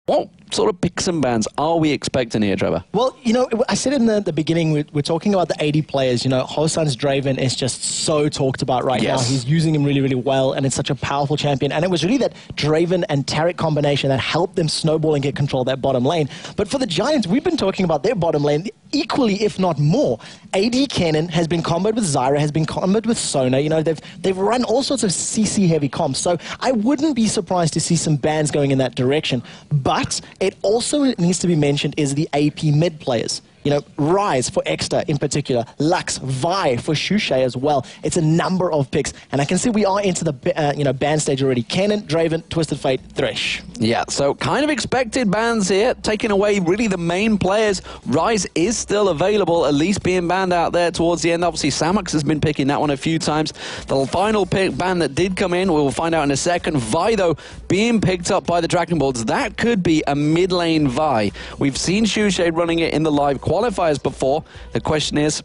What sort of picks and bans are we expecting here, Trevor? Well, you know, I said in the beginning, we're talking about the 80 players. You know, Hosan's Draven is just so talked about right now. He's using him really, really well, and it's such a powerful champion. And it was really that Draven and turret combination that helped them snowball and get control of that bottom lane. But for the Giants, we've been talking about their bottom lane equally, if not more. AD Kennen has been comboed with Zyra, has been comboed with Sona. You know, they've run all sorts of CC-heavy comps. So I wouldn't be surprised to see some bans going in that direction. But it also needs to be mentioned is the AP mid players. You know, Ryze for Exeter in particular, Lux, Vi for Shushay as well. It's a number of picks, and I can see we are into the you know, ban stage already. Kennen, Draven, Twisted Fate, Thresh. Yeah, so kind of expected bans here, taking away really the main players. Ryze is still available, at least being banned out there towards the end. Obviously, Samux has been picking that one a few times. The final pick ban that did come in, we'll find out in a second. Vi, though, being picked up by the Dragonballs. That could be a mid-lane Vi. We've seen Shushay running it in the live qualifiers before. The question is,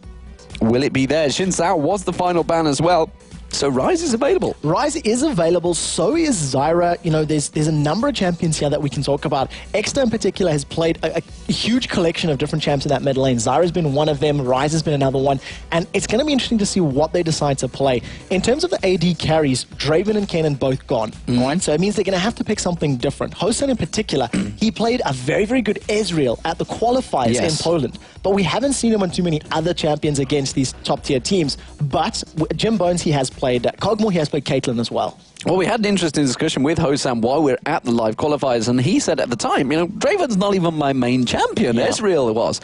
will it be there? Xin Zhao was the final ban as well. So Ryze is available. Ryze is available, so is Zyra. You know, there's a number of champions here that we can talk about. Exeter in particular has played a huge collection of different champs in that mid lane. Zyra's been one of them, Ryze has been another one, and it's going to be interesting to see what they decide to play. In terms of the AD carries, Draven and Kennen both gone, right? So it means they're going to have to pick something different. Hosan in particular, he played a very, very good Ezreal at the qualifiers in Poland, but we haven't seen him on too many other champions against these top-tier teams. But Jimbz, he has played Kog'Maw, he has played Caitlyn as well. Well, we had an interesting discussion with Hosan while we're at the live qualifiers, and he said at the time, you know, Draven's not even my main champion, Ezreal was.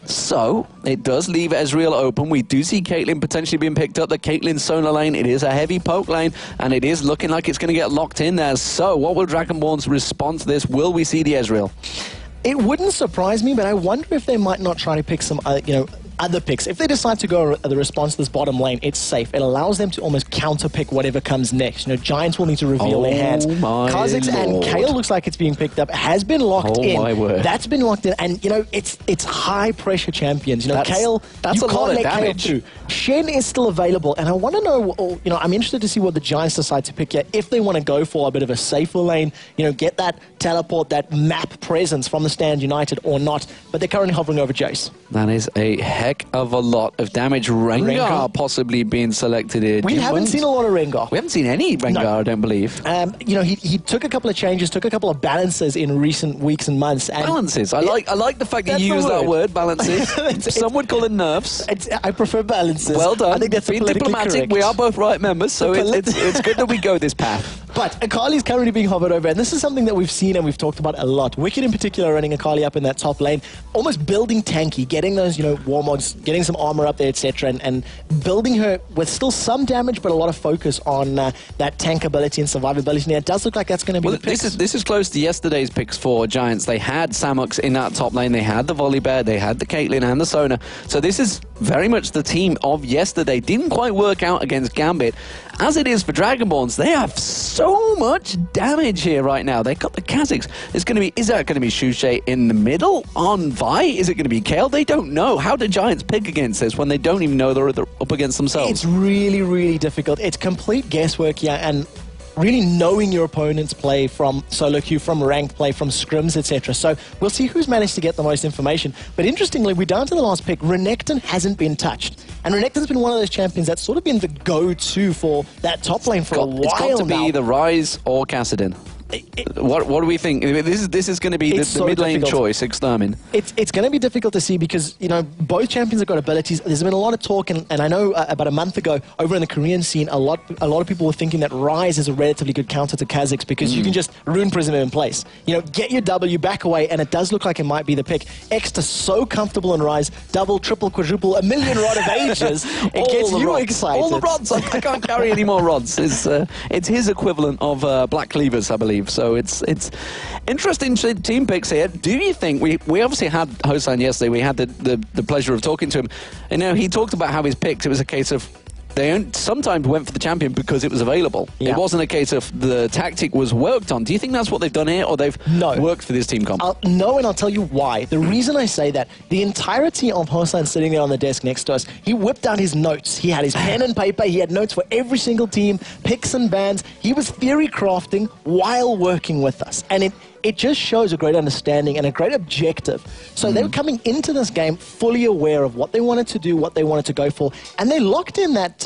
So, it does leave Ezreal open. We do see Caitlyn potentially being picked up. The Caitlyn Sona lane, it is a heavy poke lane, and it is looking like it's going to get locked in there. So, what will Dragonborn's response to this? Will we see the Ezreal? It wouldn't surprise me, but I wonder if they might not try to pick some, you know, other picks. If they decide to go the response to this bottom lane, it's safe. It allows them to almost counter-pick whatever comes next. You know, Giants will need to reveal their hands. Kha'Zix and Kayle looks like it's being picked up. Has been locked in. My word. That's been locked in. And, you know, it's high-pressure champions. You know, Kayle, that's you a lot can't of let Kayle damage. through. Shen is still available, and I want to know, you know, I'm interested to see what the Giants decide to pick here. If they want to go for a bit of a safer lane, you know, get that teleport, that map presence from the Stand United or not, but they're currently hovering over Jace. That is a heck of a lot of damage. Rengar possibly being selected here. We haven't seen a lot of Rengar. We haven't seen any Rengar, I don't believe. You know, he took a couple of changes, took a couple of balances in recent weeks and months. And balances. I like the fact that you use that word, balances. Some would call it nerfs. I prefer balances. Well done. I think that's being diplomatic. Correct. We are both right members, so it's good that we go this path. But Akali's currently being hovered over, and this is something that we've seen and we've talked about a lot. Wicked in particular running Akali up in that top lane, almost building tanky, getting those, you know, warmogs, getting some armor up there, etc., and building her with still some damage, but a lot of focus on that tank ability and survivability. And it does look like that's going to be the pick. This is close to yesterday's picks for Giants. They had Samux in that top lane, they had the Volibear, they had the Caitlyn and the Sona. So this is very much the team of yesterday. Didn't quite work out against Gambit. As it is for Dragonborns, they have so much damage here right now. They got the Kha'Zix. It's going to be, is that going to be Shushay in the middle on Vi? Is it going to be Kayle? They don't know. How do Giants pick against this when they don't even know they're up against themselves? It's really, really difficult. It's complete guesswork here, and really knowing your opponent's play from solo queue, from ranked play, from scrims, etc. So we'll see who's managed to get the most information. But interestingly, we're down to the last pick. Renekton hasn't been touched. And Renekton's been one of those champions that's sort of been the go-to for that top lane for a while now. It's got to be the Ryze or Kassadin. What do we think? This is going to be the mid lane choice, Extermin. It's going to be difficult to see because, you know, both champions have got abilities. There's been a lot of talk, and I know about a month ago over in the Korean scene, a lot of people were thinking that Ryze is a relatively good counter to Kha'Zix because you can just Rune Prism him in place. You know, get your W, back away, and it does look like it might be the pick. Extra so comfortable in Ryze, double, triple, quadruple, a million rod of ages. It gets you excited. All the rods. I can't carry any more rods. It's his equivalent of Black Cleavers, I believe. So it's interesting team picks here. Do you think we obviously had Hosan yesterday? We had the pleasure of talking to him, and he talked about how his picks. It was a case of they sometimes went for the champion because it was available. Yeah. It wasn't a case of the tactic was worked on. Do you think that's what they've done here, or they've worked for this team comp? No, and I'll tell you why. The reason I say that, the entirety of Hosan sitting there on the desk next to us, he whipped out his notes. He had his pen and paper. He had notes for every single team, picks and bans. He was theory crafting while working with us. And it just shows a great understanding and a great objective. So they were coming into this game fully aware of what they wanted to do, what they wanted to go for, and they locked in that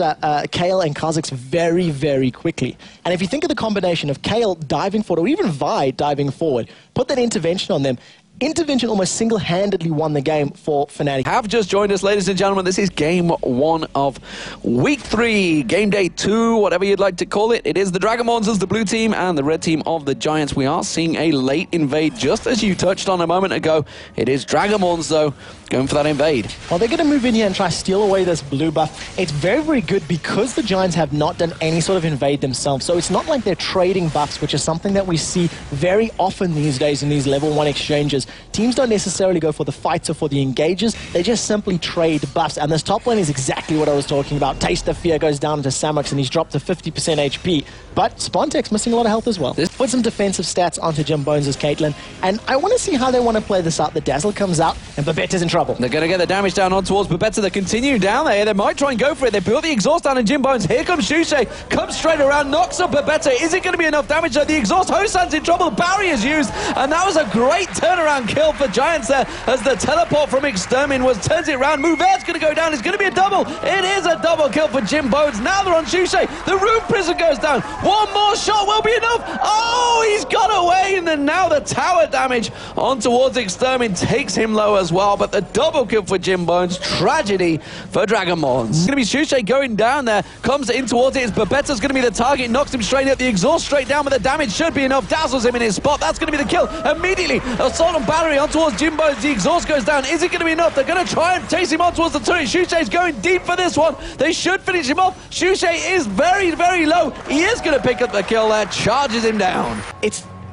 Kale and Kha'Zix very, very quickly. And if you think of the combination of Kale diving forward, or even Vi diving forward, put that intervention on them, Intervention almost single-handedly won the game for Fnatic. Have just joined us, ladies and gentlemen. This is game 1 of week 3, game day 2, whatever you'd like to call it. It is the Dragonborns as the blue team and the red team of the Giants. We are seeing a late invade, just as you touched on a moment ago. It is Dragonborns, though, going for that invade. Well, they're going to move in here and try to steal away this blue buff. It's very, very good because the Giants have not done any sort of invade themselves. So it's not like they're trading buffs, which is something that we see very often these days in these level 1 exchanges. Teams don't necessarily go for the fights or for the engages. They just simply trade buffs. And this top lane is exactly what I was talking about. Taste of Fear goes down to Samux and he's dropped to 50% HP. But Spontex missing a lot of health as well. Put some defensive stats onto Jimbz' Caitlyn. And I want to see how they want to play this out. The Dazzle comes out and Babetta's in trouble. They're going to get the damage down on towards Babetta. They continue down there. They might try and go for it. They built the exhaust down in Jimbz. Here comes Shushay. Comes straight around, knocks up Babetta. Is it going to be enough damage though? The exhaust, Hosan's in trouble. The barrier's used. And that was a great turnaround kill for Giants there as the teleport from Extermin turns it around. Mouvert's going to go down. It's going to be a double. It is a double kill for Jimbz. Now they're on Shushay. The Rune Prison goes down. One more shot will be enough. Oh, he's got away. And then now the tower damage on towards Extermin takes him low as well. But the double kill for Jimbz. Tragedy for Dragonborns. It's going to be Shushay going down there. Comes in towards it. It's Babetta's going to be the target. Knocks him straight up. The exhaust straight down, but the damage should be enough. Dazzles him in his spot. That's going to be the kill. Immediately, assault on battery on towards Jimbz. The exhaust goes down. Is it going to be enough? They're going to try and chase him on towards the turret. Shushay's going deep for this one. They should finish him off. Shushay is very, very low. He is going to pick up the kill there. Charges him down.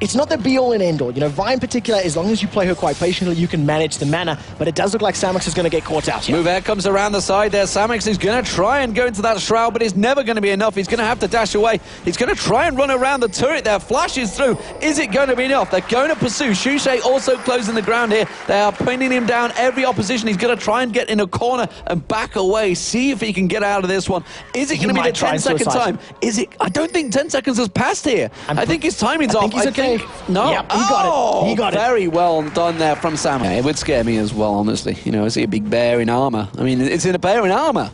It's not the be-all and end-all. You know, Vi in particular, as long as you play her quite patiently, you can manage the mana, but it does look like Samux is going to get caught out here. Mouvert comes around the side there. Samux is going to try and go into that shroud, but it's never going to be enough. He's going to have to dash away. He's going to try and run around the turret there. Flashes through. Is it going to be enough? They're going to pursue. Shushay also closing the ground here. They are pinning him down every opposition. He's going to try and get in a corner and back away. See if he can get out of this one. Is it going to be the 10-second time? Is it? I don't think 10 seconds has passed here. I think his timing's off. I think no. Yep. He got it. He got it. Very well done there from Sam. Yeah, it would scare me as well, honestly. You know, is he a big bear in armor? I mean, it's in a bear in armor.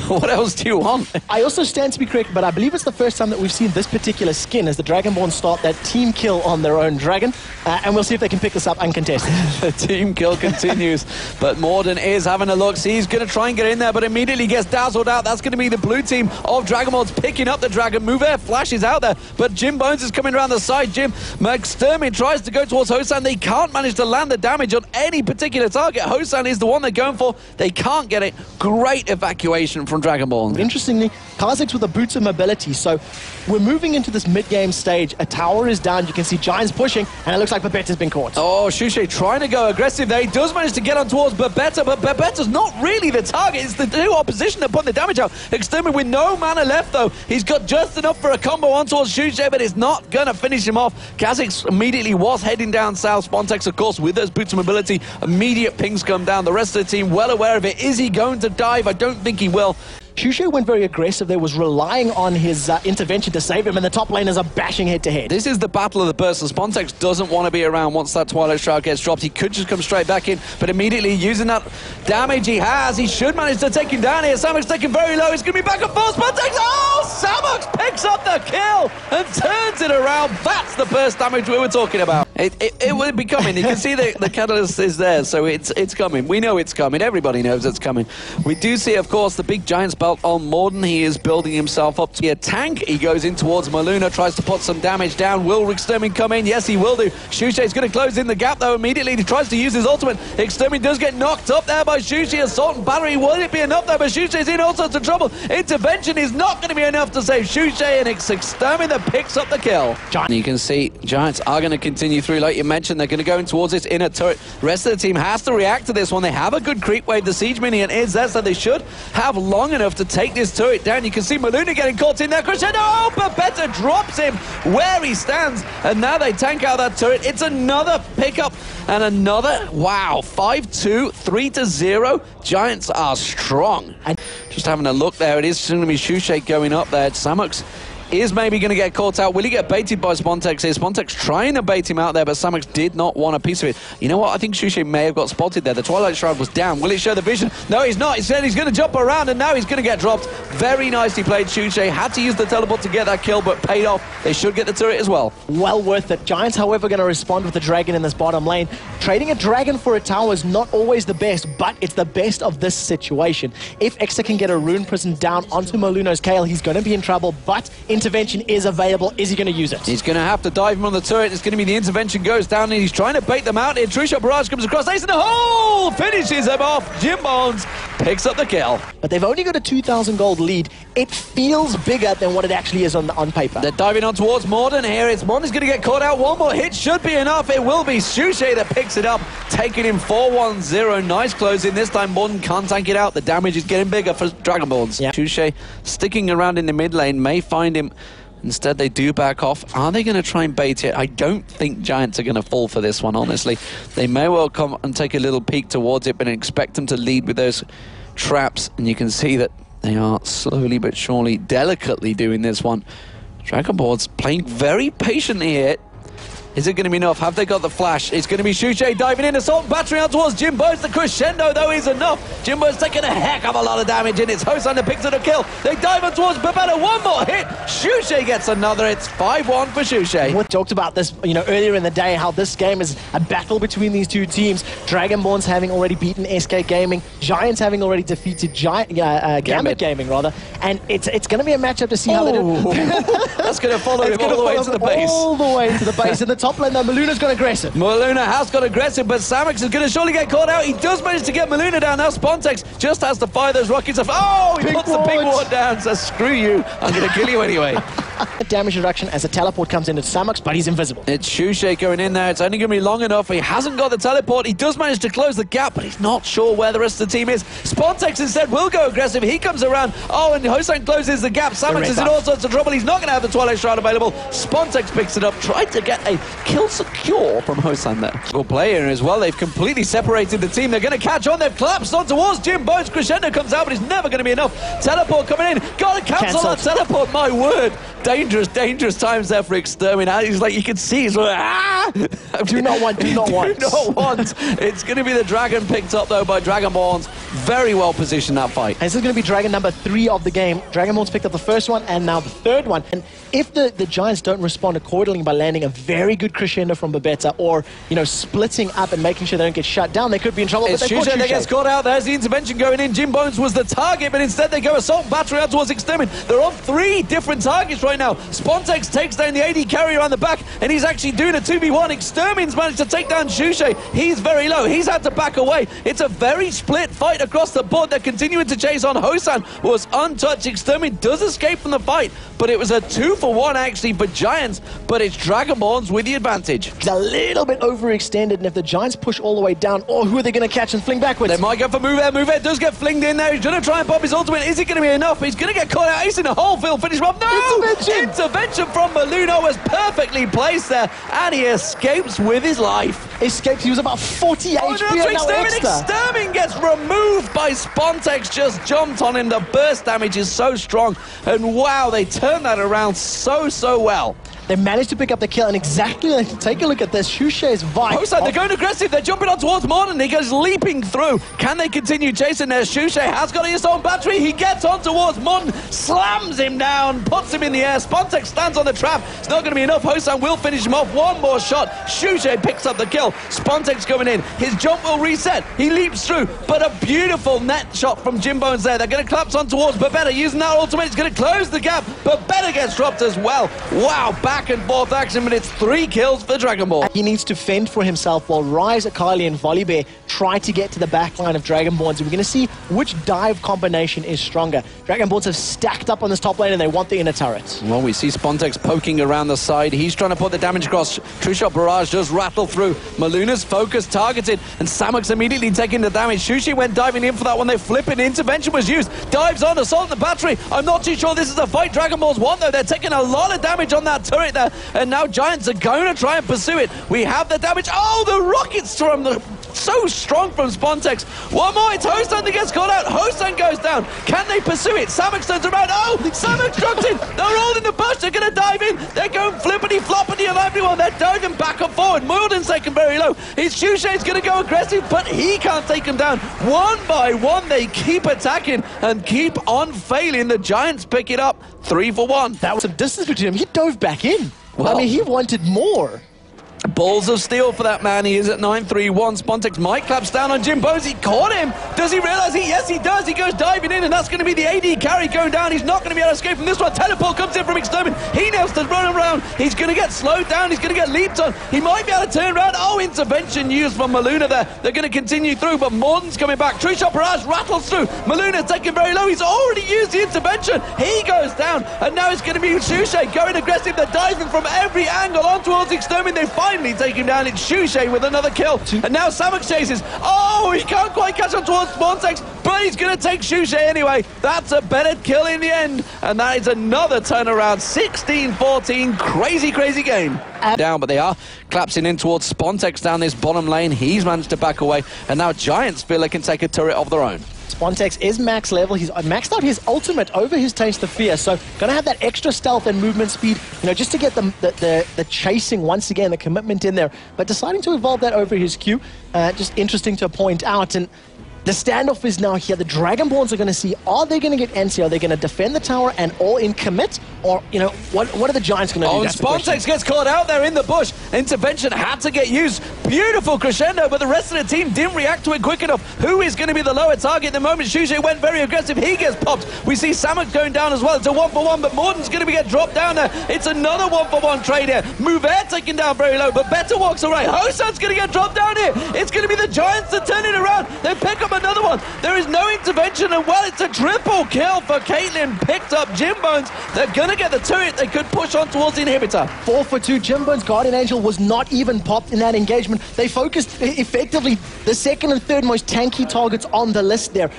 What else do you want? I also stand to be correct, but I believe it's the first time that we've seen this particular skin as the Dragonborn start that team kill on their own dragon. And we'll see if they can pick this up uncontested. The team kill continues, but Morden is having a look. See, he's going to try and get in there, but immediately gets dazzled out. That's going to be the blue team of Dragonborns picking up the dragon. Mouvert flashes out there, but Jimbz is coming around the side. Extermin tries to go towards Hosan. They can't manage to land the damage on any particular target. Hosan is the one they're going for. They can't get it. Great evacuation from Dragonborn. Interestingly, Kha'Zix with a boots of mobility. So we're moving into this mid-game stage. A tower is down. You can see Giants pushing, and it looks like Babetta's been caught. Oh, Shushay trying to go aggressive there. He does manage to get on towards Babetta, but Babetta's not really the target. It's the two opposition that put the damage out. Extermin with no mana left, though. He's got just enough for a combo on towards Shushay, but it's not going to finish him off. Kha'Zix immediately was heading down south. Spontex, of course, with those boots of mobility. Immediate pings come down. The rest of the team well aware of it. Is he going to dive? I don't think he will. Shushay went very aggressive there, was relying on his intervention to save him, and the top laners are bashing head-to-head. This is the battle of the burst, and Spontex doesn't want to be around once that Twilight Shroud gets dropped. He could just come straight back in, but immediately using that damage he has, he should manage to take him down here. Samux taking very low. He's going to be back and forth. Spontex, oh! Samux picks up the kill and turns it around. That's the burst damage we were talking about. It will be coming. You can see the catalyst is there, so it's coming. We know it's coming. Everybody knows it's coming. We do see, of course, the big Giants belt on Morden. He is building himself up to be a tank. He goes in towards Maluna, tries to put some damage down. Will Extermin come in? Yes, he will do. Shushay's going to close in the gap, though, immediately. He tries to use his ultimate. Extermin does get knocked up there by Shushay. Assault and battery. Will it be enough, though? But Shushay's in all sorts of trouble. Intervention is not going to be enough to save Shushay, and it's Extermin that picks up the kill. You can see Giants are going to continue through, like you mentioned. They're going to go in towards this inner turret. The rest of the team has to react to this one. They have a good creep wave. The siege minion is there, so they should have long enough to take this turret down. You can see Maluna getting caught in there. Crescendo! Oh, Babetta drops him where he stands, and now they tank out that turret. It's another pickup and another. Wow, 5-2, 3-0. Giants are strong. And just having a look there, it is going to be Shushay going up there. Samux is maybe going to get caught out. Will he get baited by Spontex here? Spontex trying to bait him out there, but Samux did not want a piece of it. You know what? I think Shushay may have got spotted there. The Twilight Shroud was down. Will it show the vision? No, he's not. He said he's going to jump around, and now he's going to get dropped. Very nicely played, Shushay. Had to use the teleport to get that kill, but paid off. They should get the turret as well. Well worth it. Giants, however, going to respond with the dragon in this bottom lane. Trading a dragon for a tower is not always the best, but it's the best of this situation. If Exa can get a Rune Prison down onto Moluno's Kale, he's going to be in trouble, but intervention is available. Is he going to use it? He's going to have to dive him on the turret. It's going to be the intervention goes down, and he's trying to bait them out here. True Shot Barrage comes across, ace in the hole, finishes him off. Jimbz picks up the kill. But they've only got a 2,000 gold lead. It feels bigger than what it actually is on paper. They're diving on towards Morden here. Morden's going to get caught out. One more hit should be enough. It will be Shushay that picks it up, taking him 4-1-0. Nice closing. This time Morden can't tank it out. The damage is getting bigger for Dragonborns. Yeah. Shushay sticking around in the mid lane may find him. Instead, they do back off. Are they going to try and bait it? I don't think Giants are going to fall for this one, honestly. They may well come and take a little peek towards it, but expect them to lead with those traps. And you can see that they are slowly but surely, delicately doing this one. Dragonborns playing very patiently here. Is it going to be enough? Have they got the flash? It's going to be Shushay diving in. Assault battery out towards Jimbz. The crescendo, though, is enough. Jimbz taking a heck of a lot of damage, and it's Hosan that picks up a kill. They dive on towards Babetta. One more hit. Shushay gets another. It's 5-1 for Shushay. We talked about this, earlier in the day, how this game is a battle between these two teams. Dragonborns having already beaten SK Gaming, Giants having already defeated Gambit Gaming, rather. And it's going to be a matchup to see how they do. That's going to follow him all the way to the base. All the way to the base. In the top lane, though, Maluna's got aggressive. Maluna has got aggressive, but Samux is going to surely get caught out. He does manage to get Maluna down. Now Spontex just has to fire those rockets off. Oh, he puts the pink ward down, says, screw you, I'm going to kill you anyway. Damage reduction as a teleport comes in at Samux, but he's invisible. It's Shushay going in there. It's only going to be long enough. He hasn't got the teleport. He does manage to close the gap, but he's not sure where the rest of the team is. Spontex instead will go aggressive. He comes around. Oh, and Hosan closes the gap. Samux is in all sorts of trouble. He's not going to have the Twilight Shroud available. Spontex picks it up. Tried to get a kill secure from Hosan there. Well, player as well. They've completely separated the team. They're going to catch on. They've collapsed on towards Jimbz. Crescendo comes out, but it's never going to be enough. Teleport coming in. Got to cancel that teleport. My word. Dangerous, dangerous times there for Exterminate. He's like, you can see, he's like, ah! Do not want. It's going to be the dragon picked up, though, by Dragonborns. Very well positioned, that fight. And this is going to be dragon number 3 of the game. Dragonborns picked up the first one and now the third one. And if the Giants don't respond accordingly by landing a very good crescendo from Babetta or, splitting up and making sure they don't get shut down, they could be in trouble. It's Shushay that gets caught out. There's the intervention going in. Jimbz was the target, but instead they go assault battery out towards Extermin. They're on 3 different targets right now. Spontex takes down the AD carrier on the back, and he's actually doing a 2v1. Extermin's managed to take down Shushay. He's very low. He's had to back away. It's a very split fight across the board. They're continuing to chase on. Hosan was untouched. Extermin does escape from the fight, but it was a 2-for-1 actually for Giants, but it's Dragonborns with the advantage. He's a little bit overextended, and if the Giants push all the way down, who are they going to catch and fling backwards? They might go for Move Air. Move Air does get flinged in there. He's going to try and pop his ultimate. Is it going to be enough? He's going to get caught out. Ace in the hole. Phil finish him off. No! Intervention from Maluno was perfectly placed there, and he escapes with his life. Escapes. He was about 40 HP. Extermin gets removed by Spontex. Just jumped on him. The burst damage is so strong, and wow, they turned that around so well. They managed to pick up the kill, and exactly, take a look at this. Shushay's vibe. Hosan, they're going aggressive. They're jumping on towards Morden. He goes leaping through. Can they continue chasing there? Shushay has got his own battery. He gets on towards Morden, slams him down, puts him in the air. Spontex stands on the trap. It's not going to be enough. Hosan will finish him off. One more shot. Shushay picks up the kill. Spontex going in. His jump will reset. He leaps through, but a beautiful net shot from Jimbz there. They're going to collapse on towards Babetta. Using that ultimate, it's going to close the gap. Babetta gets dropped as well. Wow, back and forth action, but it's 3 kills for Dragonborn. He needs to fend for himself while Ryze, Akali, and Volibear try to get to the back line of Dragonborns. And we're going to see which dive combination is stronger. Dragonborns have stacked up on this top lane, and they want the inner turret. Well, we see Spontex poking around the side. He's trying to put the damage across. True Shot Barrage does rattle through. Maluna's focus targeted, and Samux immediately taking the damage. Shushay went diving in for that one. They flip it. Intervention was used. Dives on, assault the battery. I'm not too sure this is a fight Dragonborns want, though. They're taking a lot of damage on that turret there. And now Giants are going to try and pursue it. We have the damage. Oh, the rockets from the so strong from Spontex. One more, it's Hosan that gets caught out. Hosan goes down. Can they pursue it? Samux turns around. Oh, Samux dropped in. They're all in the bush. They're going to dive in. They're going flippity-floppity on everyone. They're diving back and forward. Muldin's taken very low. His Shusha's going to go aggressive, but he can't take him down. One by one, they keep attacking and keep on failing. The Giants pick it up 3 for 1. That was some distance between him. He dove back in. Well, I mean, he wanted more. Balls of steel for that man. He is at 9-3-1. Spontex might claps down on Jimbz. He caught him. Does he realize he? Yes, he does. He goes diving in, and that's going to be the AD carry going down. He's not going to be able to escape from this one. Teleport comes in from Extermin. He nails to run around. He's going to get slowed down. He's going to get leaped on. He might be able to turn around. Oh, intervention used from Maluna there. They're going to continue through, but Morden's coming back. True Shot Barrage rattles through. Maluna's taken very low. He's already used the intervention. He goes down, and now it's going to be Shusha going aggressive. They're diving from every angle on towards Extermin. They finally take him down. It's Shusha with another kill. And now Samux chases. Oh, he can't quite catch on towards Spontex, but he's going to take Shusha anyway. That's a better kill in the end. And that is another turnaround. 16-14. Crazy, crazy game. Down, but they are collapsing in towards Spontex down this bottom lane. He's managed to back away. And now Giants feel they can take a turret of their own. Spontex is max level. He's maxed out his ultimate over his Taste of Fear, so gonna have that extra stealth and movement speed, you know, just to get the chasing once again, the commitment in there. But deciding to evolve that over his Q, just interesting to point out. And the standoff is now here. The Dragonborns are going to see, are they going to get NC? Are they going to defend the tower and all-in commit? Or, you know, what are the Giants going to do? Oh, and Spontex gets caught out there in the bush. Intervention had to get used. Beautiful crescendo, but the rest of the team didn't react to it quick enough. Who is going to be the lower target at the moment? Shusha went very aggressive. He gets popped. We see Samux going down as well. It's a 1-for-1, but Morden's going to get dropped down there. It's another 1-for-1 trade here. Move Air taken down very low, but Better walks away. Hosan's going to get dropped down here. It's going to be the Giants that turn it around. They pick up another one. There is no intervention, and well, it's a triple kill for Caitlyn. Picked up Jimbz. They're going to get the turret. They could push on towards the inhibitor. 4 for 2. Jimbz Guardian Angel was not even popped in that engagement. They focused effectively the second and third most tanky targets on the list there.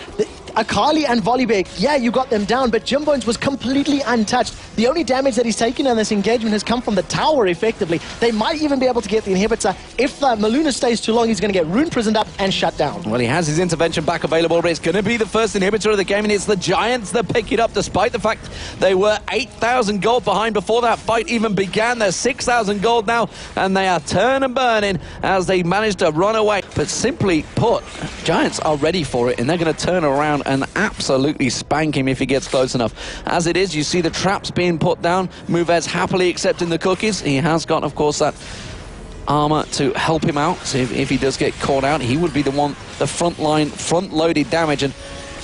Akali and Volleybag, yeah, you got them down, but Jimbz was completely untouched. The only damage that he's taken in this engagement has come from the tower, effectively. They might even be able to get the inhibitor. If Maluna stays too long, he's going to get rune prisoned up and shut down. Well, he has his intervention back available, but it's going to be the first inhibitor of the game, and it's the Giants that pick it up, despite the fact they were 8,000 gold behind before that fight even began. They're 6,000 gold now, and they are turn and burning as they manage to run away. But simply put, Giants are ready for it, and they're going to turn around and absolutely spank him if he gets close enough. As it is, you see the traps being put down. Mouvez happily accepting the cookies. He has got, of course, that armor to help him out. So if he does get caught out, he would be the one, the front-loaded damage. And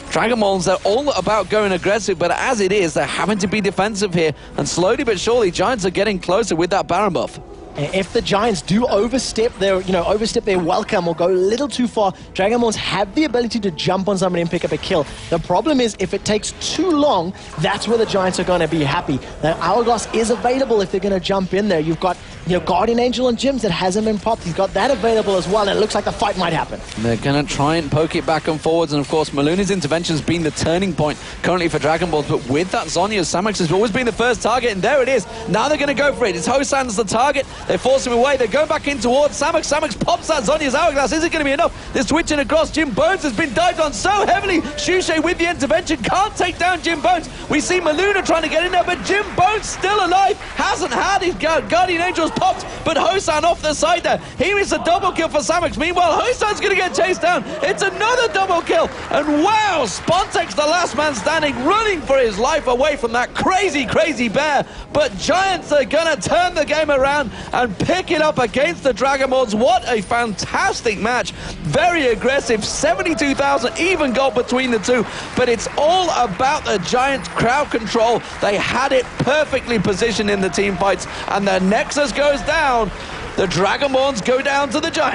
Dragonborns, they're all about going aggressive, but as it is, they're having to be defensive here. And slowly but surely, Giants are getting closer with that Baron buff. If the Giants do overstep their welcome or go a little too far, Dragonborns have the ability to jump on somebody and pick up a kill. The problem is, if it takes too long, that's where the Giants are going to be happy. Now, Hourglass is available if they're going to jump in there. You've got, Guardian Angel and Jimbz that hasn't been popped. He's got that available as well, and it looks like the fight might happen. They're going to try and poke it back and forwards, and of course, Maluna's intervention has been the turning point currently for Dragonborns, but with that Zhonya, Samux has always been the first target, and there it is. Now they're going to go for it. It's Hosan's the target. They force him away. They're going back in towards Samux. Samux pops that Zhonya's Hourglass. Is it going to be enough? They're switching across. Jimbz has been dived on so heavily. Shusha with the intervention can't take down Jimbz. We see Maluna trying to get in there, but Jimbz still alive. Hasn't had his Guardian Angels popped, but Hosan off the side there. Here is a double kill for Samux. Meanwhile, Hosan's going to get chased down. It's another double kill. And wow, Spontex, the last man standing, running for his life away from that crazy, crazy bear. But Giants are going to turn the game around and pick it up against the Dragonborns. What a fantastic match. Very aggressive. 72,000 even gold between the two. But it's all about the Giants' crowd control. They had it perfectly positioned in the team fights. And the Nexus goes down. The Dragonborns go down to the Giants.